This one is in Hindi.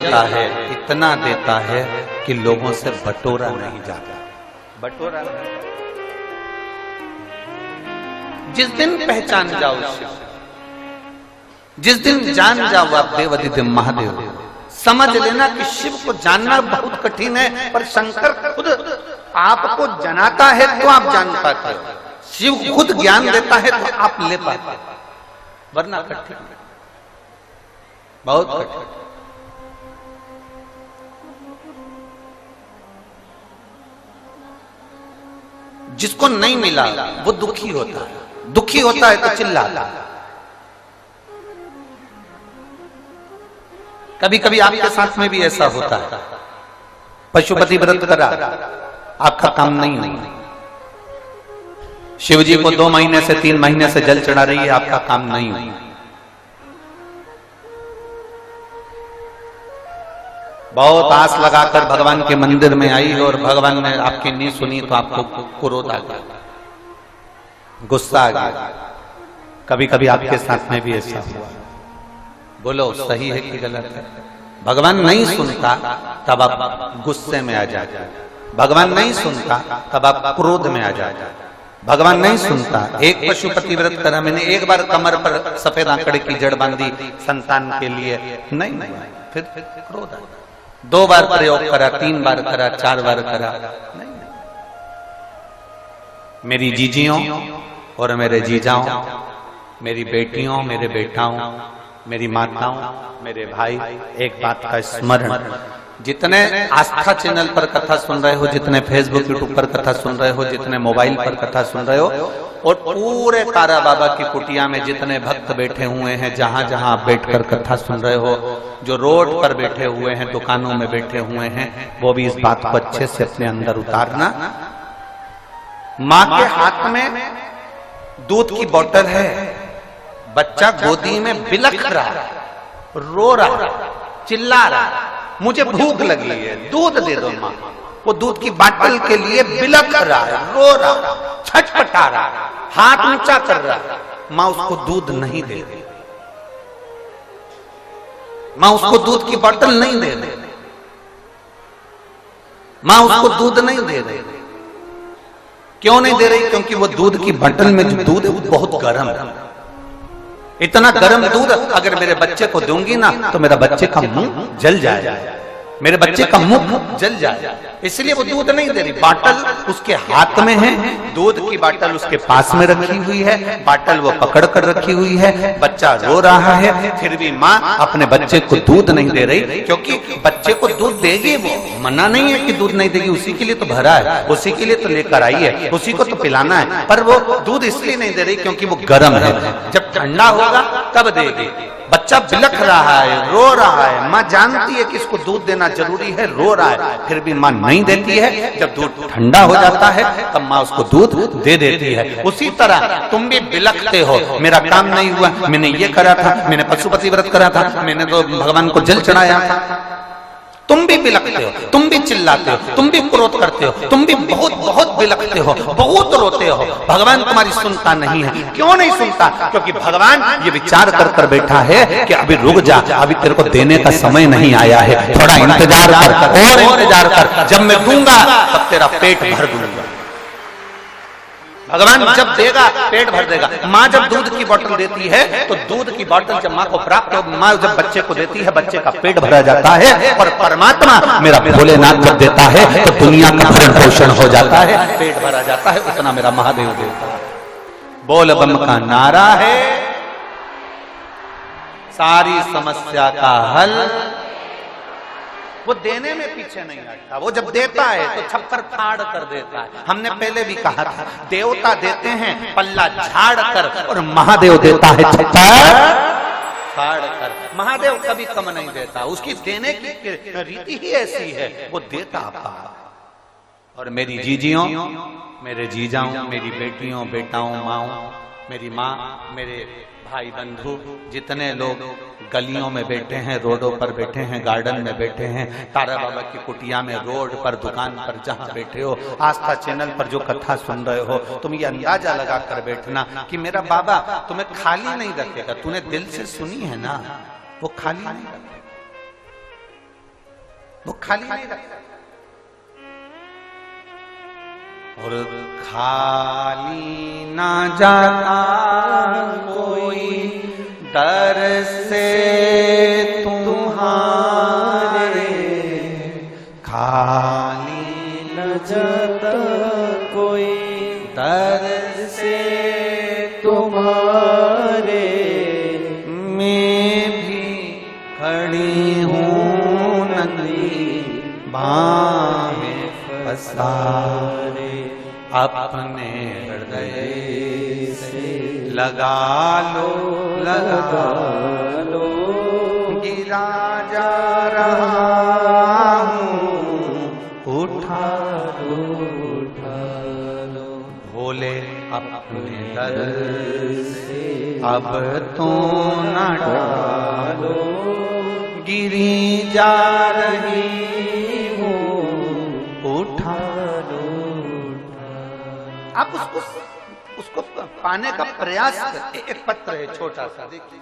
देता है, इतना देता है कि लोगों से बटोरा नहीं जाता। बटोरा नहीं। जिस दिन पहचान जाओ शिव, जिस दिन जान जाओ आप देवादिदेव महादेव, समझ लेना कि शिव को जानना बहुत कठिन है, पर शंकर खुद आपको जनाता है तो आप जान पाते हो। शिव खुद ज्ञान देता है तो आप ले पाते हो, वरना कठिन, बहुत कठिन। जिसको नहीं मिला वो दुखी होता है, दुखी होता है तो चिल्लाता है। कभी कभी आपके साथ में भी ऐसा होता है, पशुपति व्रत करा, आपका काम नहीं। शिव जी को 2 महीने से 3 महीने से जल चढ़ा रही है, आपका काम नहीं। बहुत आस लगाकर भगवान के मंदिर में आई और भगवान ने आपकी नहीं सुनी तो आपको क्रोध आ गया, गुस्सा आ गया। कभी कभी आपके साथ में भी ऐसा हुआ। बोलो सही है कि गलत है? भगवान नहीं सुनता तब आप गुस्से में आ जाते, भगवान नहीं सुनता तब आप क्रोध में आ जाते, भगवान नहीं सुनता। एक पशुपति व्रत करा मैंने, एक बार कमर पर सफेद आंकड़े की जड़ बांधी संतान के लिए, नहीं, फिर क्रोध आ। 2 बार प्रयोग करा, 3 बार करा, 4 बार करा, नहीं। मेरी जीजियों और मेरे जीजाओं, मेरी बेटियों, मेरे बेटाओं, मेरी माताओं, मेरे भाई, एक बात का स्मरण, जितने आस्था चैनल पर कथा सुन रहे हो, जितने फेसबुक यूट्यूब पर कथा सुन रहे हो, जितने मोबाइल पर कथा सुन रहे हो, और पूरे कारा बाबा की कुटिया में जितने भक्त बैठे हुए हैं, जहां जहां आप बैठकर कथा सुन रहे हो, जो रोड पर बैठे हुए हैं, दुकानों में बैठे हुए हैं, वो भी इस बात को अच्छे से अपने अंदर उतारना। माँ के हाथ में दूध की बोतल है, बच्चा गोदी में बिलख रहा, रो रहा, चिल्ला रहा, मुझे भूख लगी है, दूध दे दो माँ। वो दूध की बोतल के लिए बिलख रहा है, रो रहा, छटपटा रहा, हाथ ऊंचा कर रहा। माँ उसको दूध नहीं दे रही, माँ उसको दूध की बोतल नहीं दे रही, माँ उसको दूध नहीं दे रही। क्यों नहीं दे रही? क्योंकि वो दूध की बोतल में जो दूध है वो बहुत गर्म है। इतना गर्म दूध अगर मेरे बच्चे को दूंगी ना तो मेरा बच्चे का मुंह जल जाएगा, मेरे बच्चे का मुंह जल जाएगा, इसलिए वो दूध नहीं दे रही। बाटल उसके हाथ में है, दूध की बाटल उसके पास में रखी हुई है, बाटल वो पकड़ कर रखी हुई है, बच्चा रो रहा है, फिर भी माँ अपने बच्चे को दूध नहीं दे रही, क्योंकि बच्चे को दूध देगी, वो मना नहीं है कि दूध नहीं देगी, उसी के लिए तो भरा है, उसी के लिए तो लेकर आई है, उसी को तो पिलाना है, पर वो दूध इसलिए नहीं दे रही क्योंकि वो गर्म है। जब ठंडा होगा तब देगी। बच्चा बिलख रहा है, रो रहा है, माँ जानती है कि इसको दूध देना जरूरी है, रो रहा है, फिर भी माँ नहीं देती है। जब दूध ठंडा हो जाता है तब माँ उसको दूध दे देती है। उसी तरह तुम भी बिलखते हो, मेरा काम नहीं हुआ, मैंने ये करा था, मैंने पशुपति व्रत करा था, मैंने तो भगवान को जल चढ़ाया था। तुम भी बिलखते हो, तुम भी चिल्लाते हो, तुम भी क्रोध करते हो, तुम भी बहुत बहुत बिलखते हो, बहुत रोते हो। भगवान तुम्हारी सुनता नहीं है। क्यों नहीं सुनता? क्योंकि भगवान ये विचार कर कर बैठा है कि अभी रुक जा, अभी तेरे को देने का समय नहीं आया है, थोड़ा इंतजार कर और इंतजार कर, जब मैं दूंगा तब तेरा पेट भर दूंगा। भगवान जब देगा पेट भर देगा। माँ जब दूध की बोतल देती है तो दूध की बोतल जब माँ को प्राप्त हो, माँ जब बच्चे को देती है, बच्चे का पेट भरा जाता है। और परमात्मा मेरा भोलेनाथ जब देता है तो दुनिया का भरण पोषण हो जाता है, पेट भरा जाता है, उतना मेरा महादेव देता है। बोल बम का नारा है सारी समस्या का हल। वो देने में पीछे नहीं हटता, वो जब देता है तो छप्पर फाड़ कर देता है। हमने पहले भी कहा था, देवता देते हैं पल्ला झाड़ कर और महादेव देता है छप्पर फाड़ कर। महादेव कभी कम नहीं देता, उसकी देने की रीति ही ऐसी है, वो देता आपका। और मेरी जीजियों, मेरे जीजाओं, मेरी बेटियों, बेटाओं, माओ, मेरी माँ, मेरे भाई बंधु, जितने लोग गलियों में बैठे हैं, रोडों पर बैठे हैं, गार्डन में बैठे हैं, तारा बाबा की कुटिया में, रोड पर, दुकान पर, जहां बैठे हो, आस्था चैनल पर जो कथा सुन रहे हो, तुम ये अंदाजा लगा कर बैठना कि मेरा बाबा तुम्हें खाली नहीं रखेगा। तूने दिल से सुनी है ना, वो खाली नहीं रखेगा। वो खाली नहीं रखता। और खाली ना जाता कोई दर से तुम्हारे, खाली न जाता कोई दर से तुम्हारे, मैं भी खड़ी हूँ नंदी बाहें पसारे, अपने हृदय से लगा लो गिरा जा रहा हूँ, उठा लो भोले अपने दर से अब तो न डालो, गिरी जा रही हूँ, उठा लो। आप उसको पाने का प्रयास करते। एक पत्र है छोटा सा, देखिए